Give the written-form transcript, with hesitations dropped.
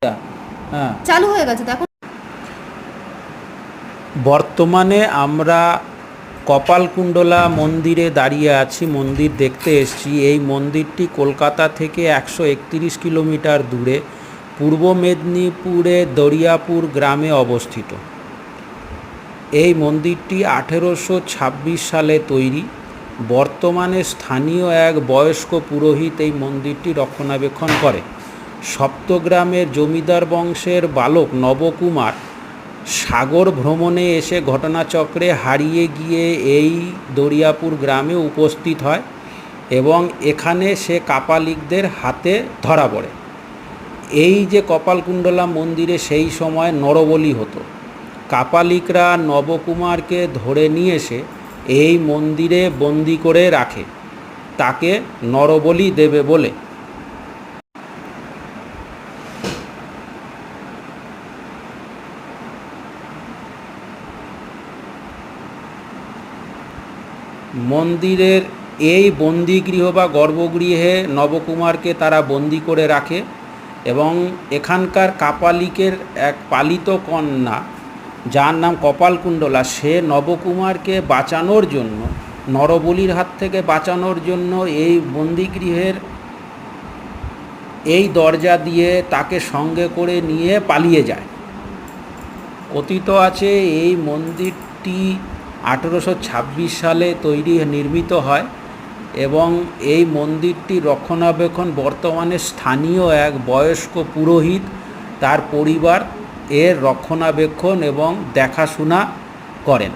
হ্যাঁ, চালু হয়ে গেছে তো এখন। বর্তমানে আমরা কপালকুণ্ডলা মন্দিরে দাঁড়িয়ে আছি, মন্দির দেখতে এসেছি। এই মন্দিরটি কলকাতা থেকে 131 কিলোমিটার দূরে পূর্ব মেদিনীপুরে দরিয়াপুর গ্রামে অবস্থিত। এই মন্দিরটি 1826 সালে তৈরি। বর্তমানে স্থানীয় এক বয়স্ক পুরোহিত এই মন্দিরটি রক্ষণাবেক্ষণ করে। সপ্তগ্রামের জমিদার বংশের বালক নবকুমার সাগর ভ্রমণে এসে ঘটনাচক্রে হারিয়ে গিয়ে এই দরিয়াপুর গ্রামে উপস্থিত হয় এবং এখানে সে কাপালিকদের হাতে ধরা পড়ে। এই যে কপালকুণ্ডলা মন্দিরে সেই সময় নরবলি হতো। কাপালিকরা নবকুমারকে ধরে নিয়ে এসে এই মন্দিরে বন্দি করে রাখে, তাকে নরবলি দেবে বলে। মন্দিরের এই বন্দিগৃহ বা গর্ভগৃহে নবকুমারকে তারা বন্দি করে রাখে এবং এখানকার কাপালিকের এক পালিত কন্যা, যার নাম কপালকুণ্ডলা, সে নবকুমারকে বাঁচানোর জন্য, নরবলির হাত থেকে বাঁচানোর জন্য এই বন্দিগৃহের এই দরজা দিয়ে তাকে সঙ্গে করে নিয়ে পালিয়ে যায়। কথিত আছে এই মন্দিরটি 1826 সালে নির্মিত হয় এবং এই মন্দিরটি রক্ষণাবেক্ষণ বর্তমানে স্থানীয় এক বয়স্ক পুরোহিত তার পরিবার এর রক্ষণাবেক্ষণ এবং দেখাশোনা করেন।